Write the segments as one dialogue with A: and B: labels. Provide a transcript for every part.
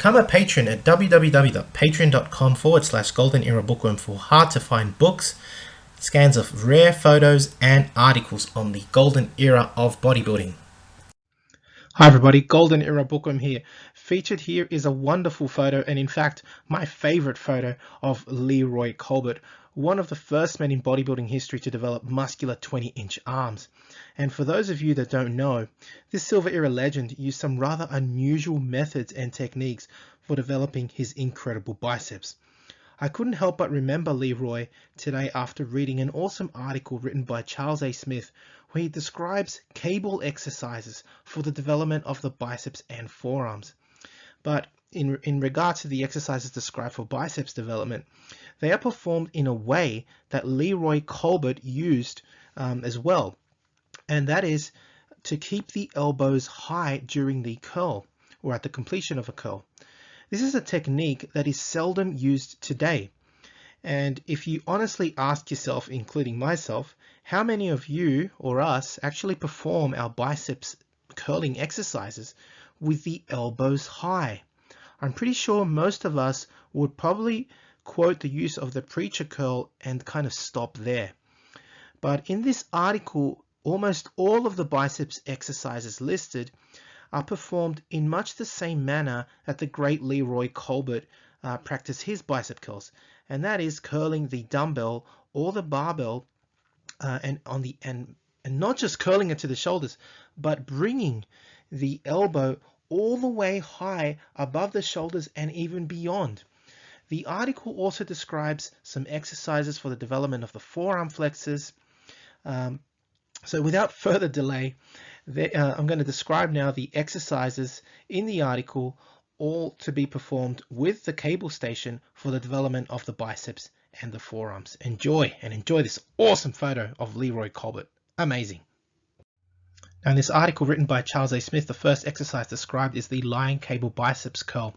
A: Become a patron at www.patreon.com/Golden Era Bookworm for hard to find books, scans of rare photos, and articles on the golden era of bodybuilding. Hi everybody, Golden Era Bookworm here. Featured here is a wonderful photo, and in fact my favorite photo, of Leroy Colbert, one of the first men in bodybuilding history to develop muscular 20-inch arms. And for those of you that don't know, this Silver Era legend used some rather unusual methods and techniques for developing his incredible biceps. I couldn't help but remember Leroy today after reading an awesome article written by Charles A. Smith where he describes cable exercises for the development of the biceps and forearms. But in regard to the exercises described for biceps development, they are performed in a way that Leroy Colbert used as well, and that is to keep the elbows high during the curl or at the completion of a curl. This is a technique that is seldom used today. And if you honestly ask yourself, including myself, how many of you or us actually perform our biceps curling exercises with the elbows high? I'm pretty sure most of us would probably quote the use of the preacher curl and kind of stop there. But in this article, almost all of the biceps exercises listed are performed in much the same manner that the great Leroy Colbert practiced his bicep curls, and that is curling the dumbbell or the barbell and not just curling it to the shoulders, but bringing the elbow all the way high above the shoulders and even beyond. The article also describes some exercises for the development of the forearm flexors. So without further delay, I'm going to describe now the exercises in the article, all to be performed with the cable station for the development of the biceps and the forearms. Enjoy this awesome photo of Leroy Colbert. Amazing. Now in this article written by Charles A. Smith, the first exercise described is the lying cable biceps curl.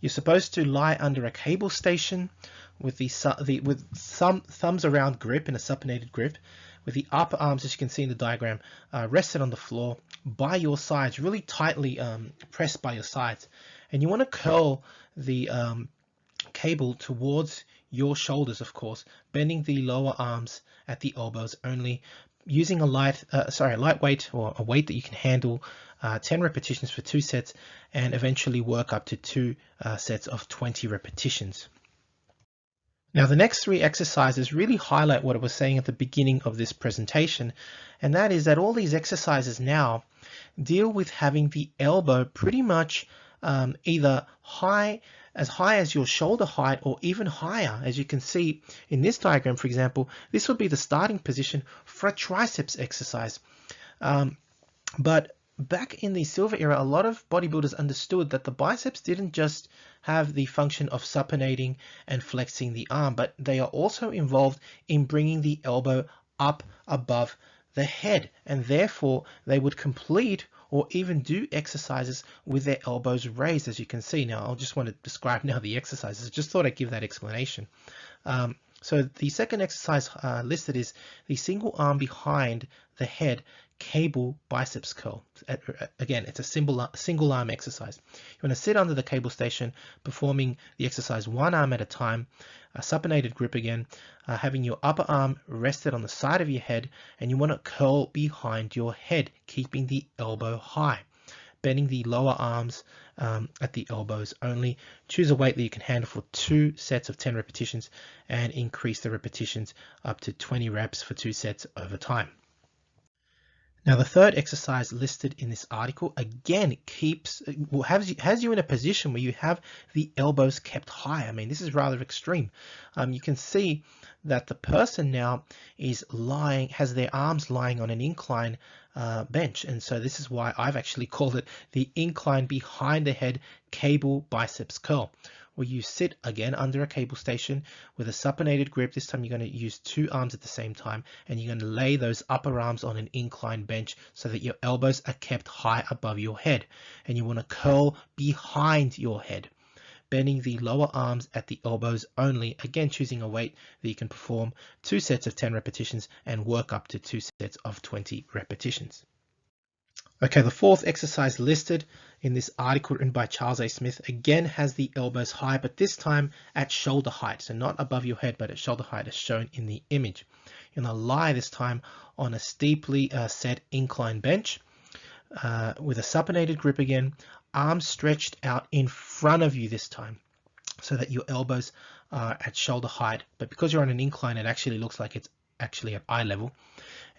A: You're supposed to lie under a cable station with some thumbs around grip in a supinated grip, with the upper arms, as you can see in the diagram, rested on the floor by your sides, really tightly pressed by your sides. And you want to curl the cable towards your shoulders, of course, bending the lower arms at the elbows only, using a lightweight or a weight that you can handle, 10 repetitions for 2 sets, and eventually work up to 2 sets of 20 repetitions. Now the next 3 exercises really highlight what I was saying at the beginning of this presentation, and that is that all these exercises now deal with having the elbow pretty much either as high as your shoulder height or even higher. As you can see in this diagram, for example, this would be the starting position for a triceps exercise. But back in the Silver Era, a lot of bodybuilders understood that the biceps didn't just have the function of supinating and flexing the arm, but they are also involved in bringing the elbow up above the head, and therefore they would complete or even do exercises with their elbows raised, as you can see. Now I'll just want to describe now the exercises. I just thought I'd give that explanation. So the second exercise listed is the single arm behind the head cable biceps curl. Again, it's a single arm exercise. You want to sit under the cable station, performing the exercise one arm at a time, a supinated grip again, having your upper arm rested on the side of your head, and you want to curl behind your head, keeping the elbow high, bending the lower arms at the elbows only. Choose a weight that you can handle for 2 sets of 10 repetitions and increase the repetitions up to 20 reps for 2 sets over time. Now the third exercise listed in this article again has you in a position where you have the elbows kept high. I mean, this is rather extreme. You can see that the person now has their arms lying on an incline bench, and so this is why I've actually called it the incline behind the head cable biceps curl, where you sit again under a cable station with a supinated grip. This time you're going to use 2 arms at the same time, and you're going to lay those upper arms on an inclined bench so that your elbows are kept high above your head, and you want to curl behind your head, bending the lower arms at the elbows only, again choosing a weight that you can perform 2 sets of 10 repetitions and work up to 2 sets of 20 repetitions. Okay, the fourth exercise listed in this article written by Charles A. Smith again has the elbows high, but this time at shoulder height. So not above your head, but at shoulder height as shown in the image. You're going to lie this time on a steeply set incline bench with a supinated grip again, arms stretched out in front of you this time so that your elbows are at shoulder height. But because you're on an incline, it actually looks like it's actually at eye level.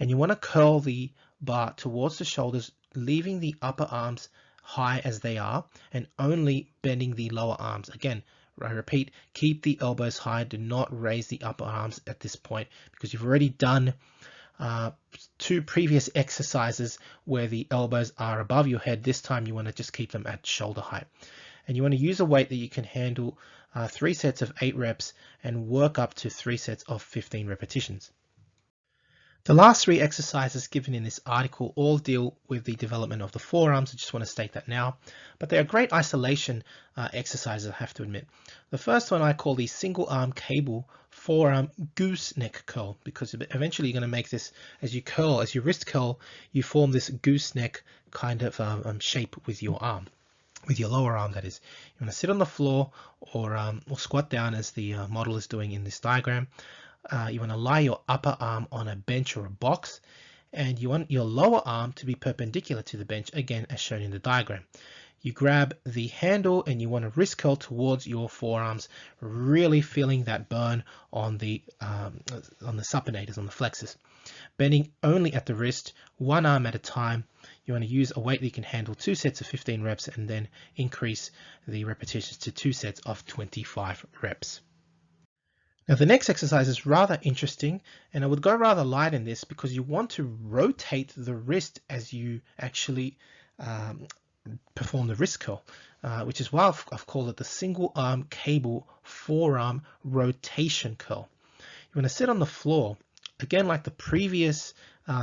A: And you want to curl the bar towards the shoulders, leaving the upper arms high as they are and only bending the lower arms. Again, I repeat, keep the elbows high. Do not raise the upper arms at this point because you've already done two previous exercises where the elbows are above your head. This time you want to just keep them at shoulder height. And you want to use a weight that you can handle 3 sets of 8 reps and work up to 3 sets of 15 repetitions. The last 3 exercises given in this article all deal with the development of the forearms. I just want to state that now, but they are great isolation exercises, I have to admit. The first one I call the single arm cable forearm goose neck curl, because eventually you're going to make this, as you curl, as your wrist curl, you form this goose neck kind of shape with your arm, with your lower arm that is. You want to sit on the floor or squat down as the model is doing in this diagram. You want to lie your upper arm on a bench or a box, and you want your lower arm to be perpendicular to the bench, again as shown in the diagram. You grab the handle and you want to wrist curl towards your forearms, really feeling that burn on the supinators, on the flexors. Bending only at the wrist, one arm at a time. You want to use a weight that you can handle 2 sets of 15 reps and then increase the repetitions to 2 sets of 25 reps. Now the next exercise is rather interesting, and I would go rather light in this because you want to rotate the wrist as you actually perform the wrist curl, which is why I've called it the single arm cable forearm rotation curl. You want to sit on the floor, again like the previous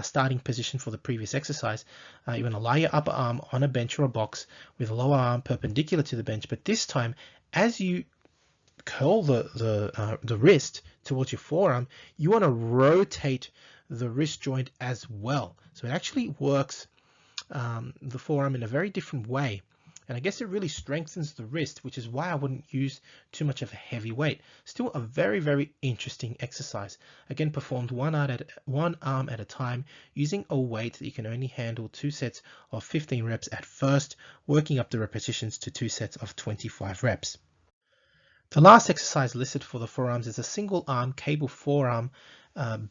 A: starting position for the previous exercise. You want to lie your upper arm on a bench or a box with the lower arm perpendicular to the bench, but this time as you curl the wrist towards your forearm, you want to rotate the wrist joint as well. So it actually works the forearm in a very different way, and I guess it really strengthens the wrist, which is why I wouldn't use too much of a heavy weight. Still a very, very interesting exercise. Again, performed one arm at a time using a weight that you can only handle 2 sets of 15 reps at first, working up the repetitions to 2 sets of 25 reps. The last exercise listed for the forearms is a single arm cable forearm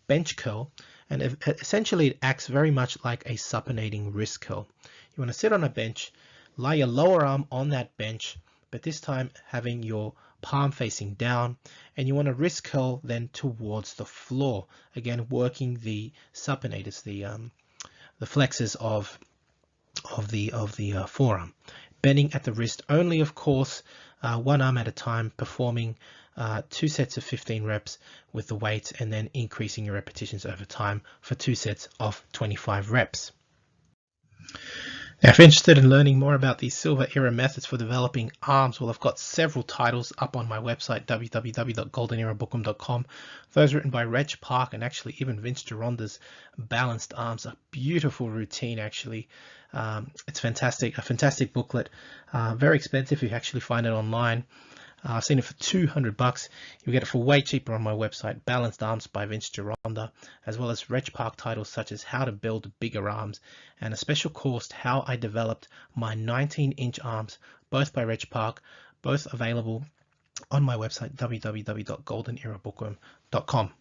A: bench curl, and essentially it acts very much like a supinating wrist curl. You want to sit on a bench, lie your lower arm on that bench, but this time having your palm facing down, and you want to wrist curl then towards the floor, again working the supinators, the flexors of the forearm, bending at the wrist only, of course, one arm at a time, performing 2 sets of 15 reps with the weight, and then increasing your repetitions over time for 2 sets of 25 reps. Now, if you're interested in learning more about these silver era methods for developing arms, well, I've got several titles up on my website, www.goldenerabook'em.com. Those written by Reg Park and actually even Vince Gironda's Balanced Arms, a beautiful routine actually. It's fantastic, a fantastic booklet, very expensive if you actually find it online. I've seen it for $200. You get it for way cheaper on my website, Balanced Arms by Vince Gironda, as well as Reg Park titles such as How to Build Bigger Arms and a special course, How I Developed My 19-Inch Arms, both by Reg Park, both available on my website, www.goldenerabook'em.com.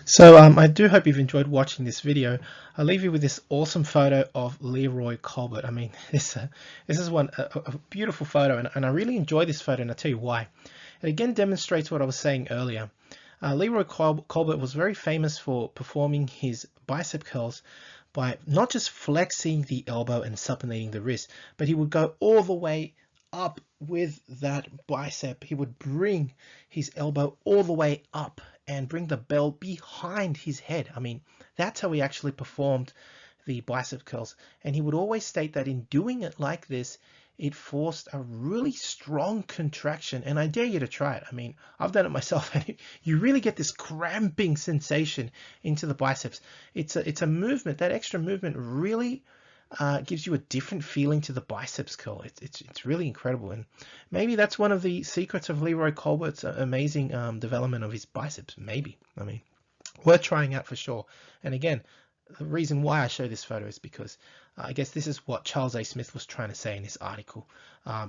A: So I do hope you've enjoyed watching this video. I'll leave you with this awesome photo of Leroy Colbert. I mean, this is a beautiful photo, and I really enjoy this photo, and I'll tell you why. It again demonstrates what I was saying earlier. Leroy Colbert was very famous for performing his bicep curls by not just flexing the elbow and supinating the wrist, but he would go all the way up with that bicep. He would bring his elbow all the way up and bring the bell behind his head. I mean, that's how he actually performed the bicep curls. And he would always state that in doing it like this, it forced a really strong contraction, and I dare you to try it. I mean, I've done it myself, and you really get this cramping sensation into the biceps. It's a movement. That extra movement really gives you a different feeling to the biceps curl. It's really incredible, and maybe that's one of the secrets of Leroy Colbert's amazing development of his biceps. Maybe, I mean, worth trying out for sure. And again, the reason why I show this photo is because I guess this is what Charles A. Smith was trying to say in this article.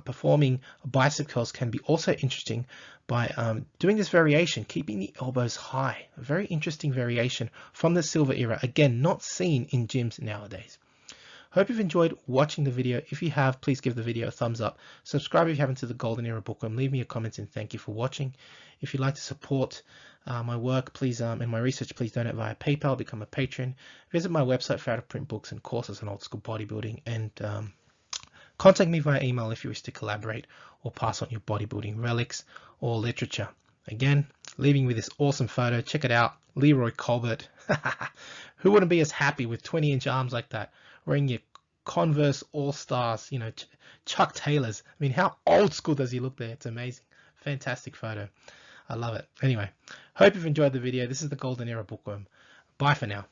A: Performing bicep curls can be also interesting by doing this variation, keeping the elbows high. A very interesting variation from the silver era. Again, not seen in gyms nowadays. Hope you've enjoyed watching the video. If you have, please give the video a thumbs up. Subscribe if you haven't to the Golden Era Bookworm. Leave me your comments and thank you for watching. If you'd like to support my work, please, and my research, please donate via PayPal, become a patron. Visit my website for out-of-print books and courses on old school bodybuilding, and contact me via email if you wish to collaborate or pass on your bodybuilding relics or literature. Again, leaving with this awesome photo. Check it out, Leroy Colbert. Who wouldn't be as happy with 20-inch arms like that, wearing your Converse All-Stars, you know, Chuck Taylors. I mean, how old school does he look there? It's amazing. Fantastic photo. I love it. Anyway, hope you've enjoyed the video. This is the Golden Era Bookworm. Bye for now.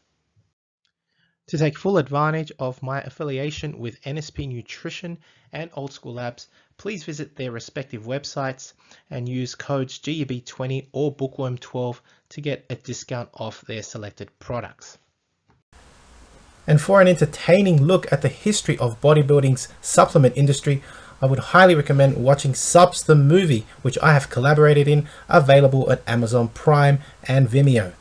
A: To take full advantage of my affiliation with NSP Nutrition and Old School Labs, please visit their respective websites and use codes GUB20 or Bookworm12 to get a discount off their selected products. And for an entertaining look at the history of bodybuilding's supplement industry, I would highly recommend watching Subs the Movie, which I have collaborated in, available at Amazon Prime and Vimeo.